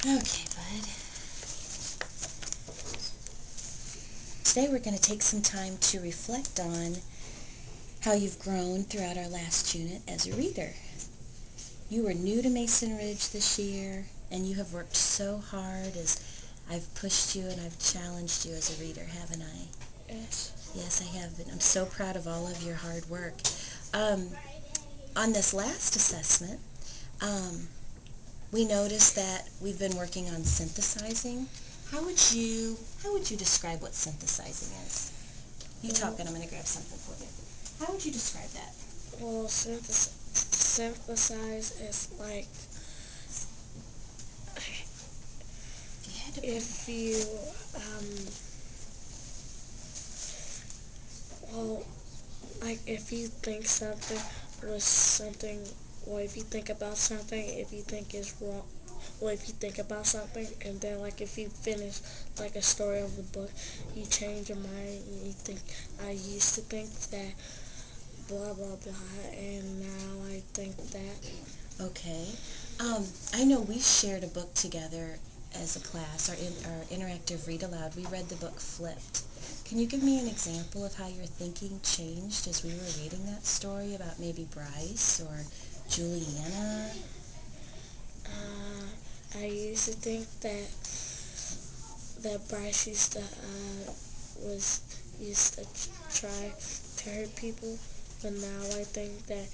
Okay, bud. Today we're going to take some time to reflect on how you've grown throughout our last unit as a reader. You were new to Mason Ridge this year, and you have worked so hard as I've pushed you and I've challenged you as a reader, haven't I? Yes. Yes, I have been. I'm so proud of all of your hard work. On this last assessment, um, we noticed that we've been working on synthesizing. How would you describe what synthesizing is? You talk and I'm going to grab something for you. How would you describe that? Well, synthesize is like If you had to put if you, um, well, like if you think something was something, or if you think about something, if you think it's wrong, or if you think about something, and then like if you finish like a story of the book, you change your mind and you think, I used to think that blah blah blah, and now I think that. Okay. I know we shared a book together as a class, our interactive read aloud. We read the book Flipped. Can you give me an example of how your thinking changed as we were reading that story about maybe Bryce or Juliana? I used to think that Bryce was used to try to hurt people, but now I think that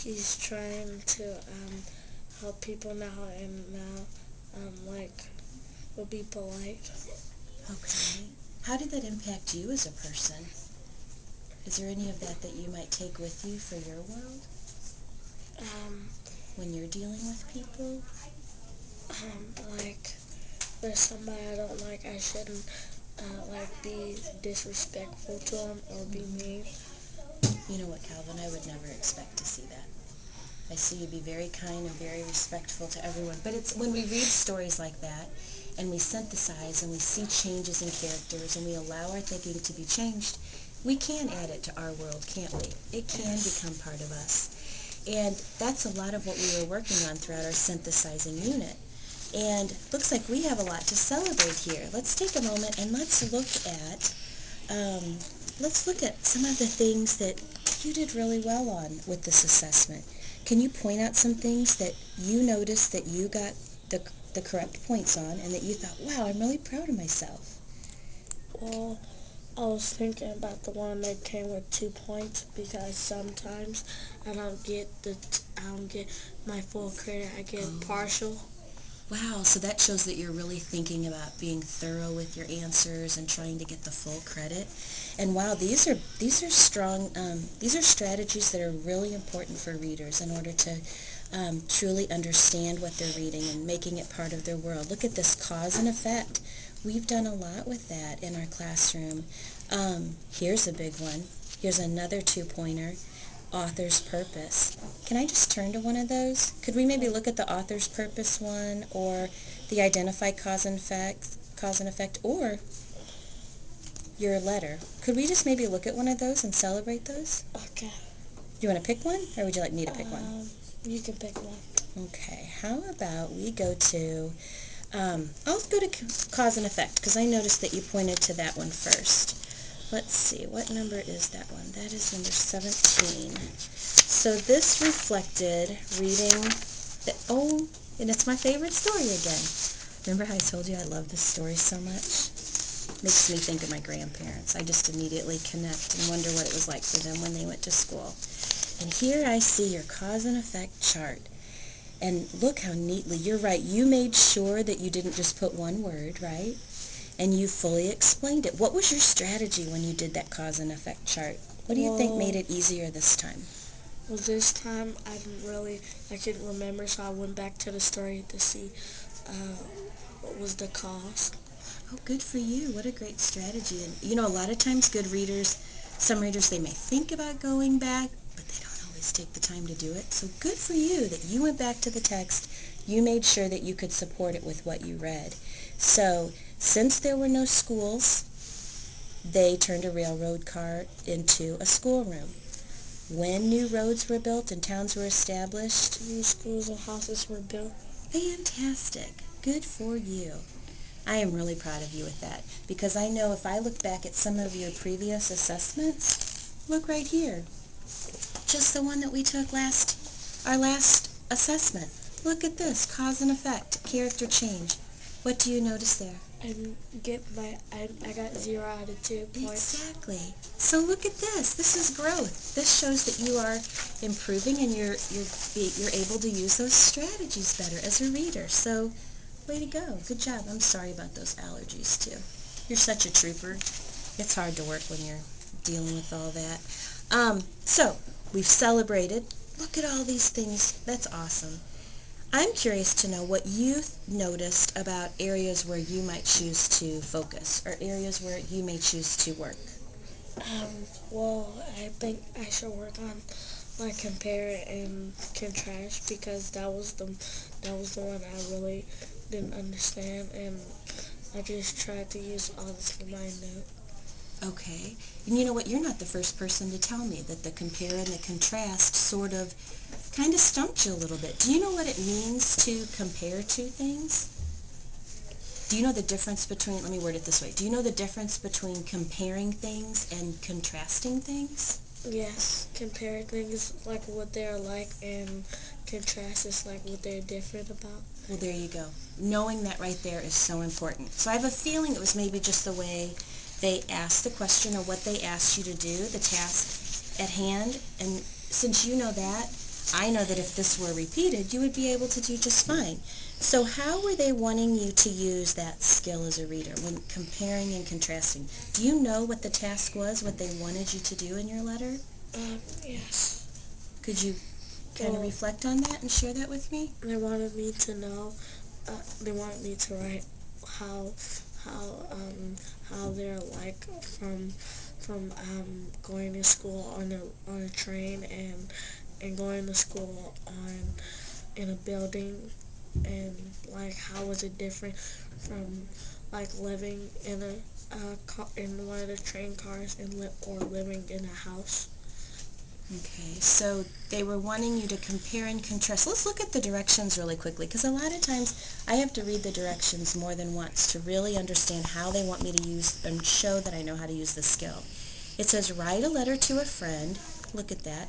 he's trying to help people now, and now like will be polite. Okay. How did that impact you as a person? Is there any of that that you might take with you for your world Um, when you're dealing with people? like there's somebody I don't like, I shouldn't like be disrespectful to him or be mean. You know what, Calvin? I would never expect to see that. I see you be very kind and very respectful to everyone. But it's when we read stories like that and we synthesize and we see changes in characters and we allow our thinking to be changed, we can add it to our world, can't we? It can become part of us. And that's a lot of what we were working on throughout our synthesizing unit. And looks like we have a lot to celebrate here. Let's take a moment and um, let's look at some of the things that you did really well on with this assessment. Can you point out some things that you noticed that you got the, the correct points on and that you thought, wow, I'm really proud of myself? Well, I was thinking about the one that came with 2 points because sometimes I don't get my full credit. I get Oh, partial. wow. So that shows that you're really thinking about being thorough with your answers and trying to get the full credit. And wow, these are strong. These are strategies that are really important for readers in order to truly understand what they're reading and making it part of their world. Look at this cause and effect. We've done a lot with that in our classroom. Here's a big one. Here's another two-pointer. Author's purpose. Can I just turn to one of those? Could we maybe look at the author's purpose one or the identify cause and effect, or your letter? Could we just maybe look at one of those and celebrate those? Okay. Do you want to pick one, or would you like me to pick one? You can pick one. Okay, how about we go to, I'll go to cause and effect, because I noticed that you pointed to that one first. Let's see, what number is that one? That is number 17. So this reflected reading, oh, and it's my favorite story again. Remember how I told you I love this story so much? Makes me think of my grandparents. I just immediately connect and wonder what it was like for them when they went to school. And here I see your cause and effect chart. And look how neatly, you're right, you made sure that you didn't just put one word, right? And you fully explained it. What was your strategy when you did that cause and effect chart? What do you think made Well, it easier this time? well, this time I couldn't remember, so I went back to the story to see uh, what was the cost. Oh, good for you. What a great strategy. And you know, a lot of times good readers, some readers, they may think about going back, but they don't always take the time to do it. So good for you that you went back to the text. You made sure that you could support it with what you read. So since there were no schools, they turned a railroad car into a schoolroom. When new roads were built and towns were established, New schools and houses were built. Fantastic. Good for you. I am really proud of you with that because I know if I look back at some of your previous assessments, look right here, just the one that we took our last assessment. Look at this, cause and effect, character change. What do you notice there? I got 0 out of 2 points. Exactly. So look at this. This is growth. This shows that you are improving and you're able to use those strategies better as a reader. So way to go. Good job. I'm sorry about those allergies too. You're such a trooper. It's hard to work when you're dealing with all that. So we've celebrated. Look at all these things. That's awesome. I'm curious to know what you noticed about areas where you might choose to focus or areas where you may choose to work. Well, I think I should work on like compare and contrast because that was the one I really didn't understand, and I just tried to use all this in my note. Okay. And you know what? You're not the first person to tell me that the compare and the contrast sort of kind of stumped you a little bit. Do you know what it means to compare two things? Do you know the difference between, let me word it this way, do you know the difference between comparing things and contrasting things? Yes, compare things like what they're like, and contrast is like what they're different about. Well, there you go. Knowing that right there is so important. So I have a feeling it was maybe just the way they asked the question or what they asked you to do, the task at hand. And since you know that, I know that if this were repeated, you would be able to do just fine. So how were they wanting you to use that skill as a reader when comparing and contrasting? Do you know what the task was, what they wanted you to do in your letter? Yes. Could you kind of Well, reflect on that and share that with me? they wanted me to know. They wanted me to write how how um how they're like from going to school on a train, and going to school on in a building, and like how was it different from like living in one of the train cars or living in a house. Okay, so they were wanting you to compare and contrast. Let's look at the directions really quickly because a lot of times I have to read the directions more than once to really understand how they want me to use and show that I know how to use the skill. It says write a letter to a friend. Look at that.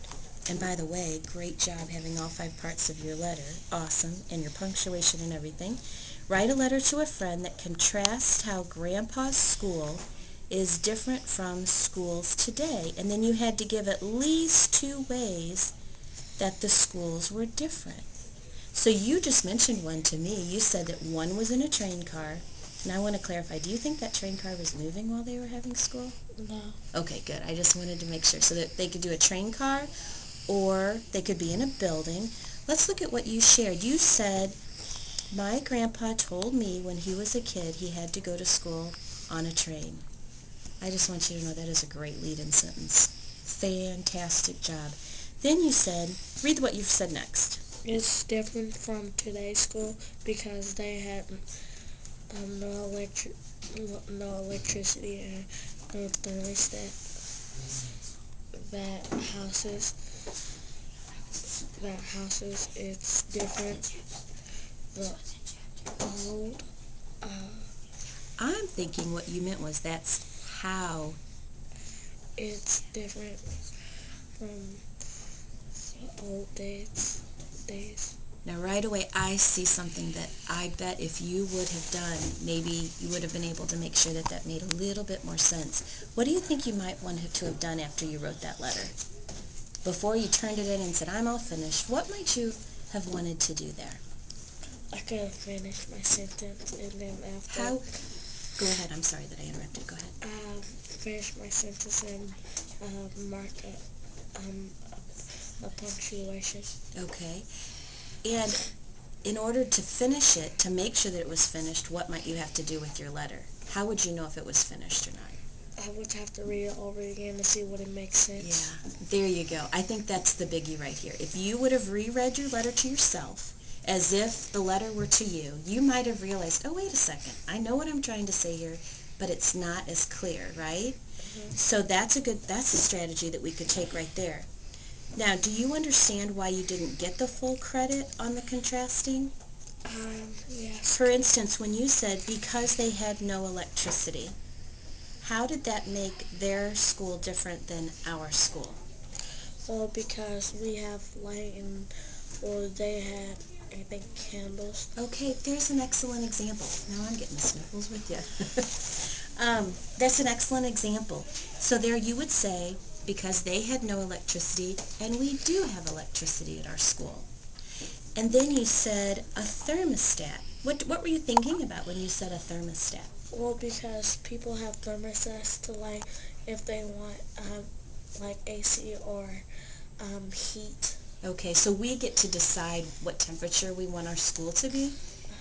And by the way, great job having all 5 parts of your letter. Awesome. And your punctuation and everything. Write a letter to a friend that contrasts how Grandpa's school is different from schools today. And then you had to give at least 2 ways that the schools were different. So you just mentioned one to me. You said that one was in a train car. And I want to clarify, do you think that train car was moving while they were having school? No. Okay, good. I just wanted to make sure. So that they could do a train car or they could be in a building. Let's look at what you shared. You said, my grandpa told me when he was a kid he had to go to school on a train. I just want you to know that is a great lead-in sentence. Fantastic job. Then you said, read what you've said next. It's different from today's school because they had no electricity and no thermostat. That houses that houses it's different. The old uh, I'm thinking what you meant was that's how. it's different from the old days. Now right away I see something that I bet if you would have done, maybe you would have been able to make sure that that made a little bit more sense. What do you think you might want to have done after you wrote that letter? Before you turned it in and said, I'm all finished, what might you have wanted to do there? I could have finished my sentence, and then after How? Go ahead. I'm sorry that I interrupted. Go ahead. finish my sentence and mark a punctuation. Okay. And in order to finish it, to make sure that it was finished, what might you have to do with your letter? How would you know if it was finished or not? I would have to read it over again to see what it makes sense. Yeah, there you go. I think that's the biggie right here. If you would have reread your letter to yourself as if the letter were to you, you might have realized, oh, wait a second. I know what I'm trying to say here, but it's not as clear, right? So that's a strategy that we could take right there. Now, do you understand why you didn't get the full credit on the contrasting? Yes. For instance, when you said because they had no electricity, how did that make their school different than our school? Well, because we have light and, well, they had, I think, candles. Okay, there's an excellent example. Now I'm getting the sniffles with you. That's an excellent example. So there you would say, because they had no electricity, and we do have electricity at our school. And then you said a thermostat. What were you thinking about when you said a thermostat? Well, because people have thermostats to, like, if they want, like, AC or heat. Okay, so we get to decide what temperature we want our school to be?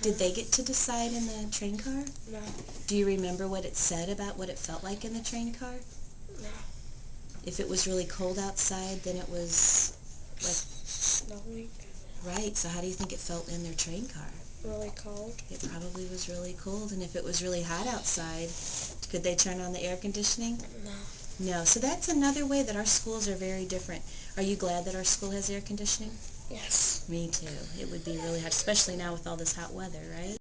Did they get to decide in the train car? No. Do you remember what it said about what it felt like in the train car? No. If it was really cold outside, then it was like, Snowing. right, so how do you think it felt in their train car? Really cold. It probably was really cold, and if it was really hot outside, could they turn on the air conditioning? No. No, so that's another way that our schools are very different. Are you glad that our school has air conditioning? Yes. Me too. It would be really hot, especially now with all this hot weather, right?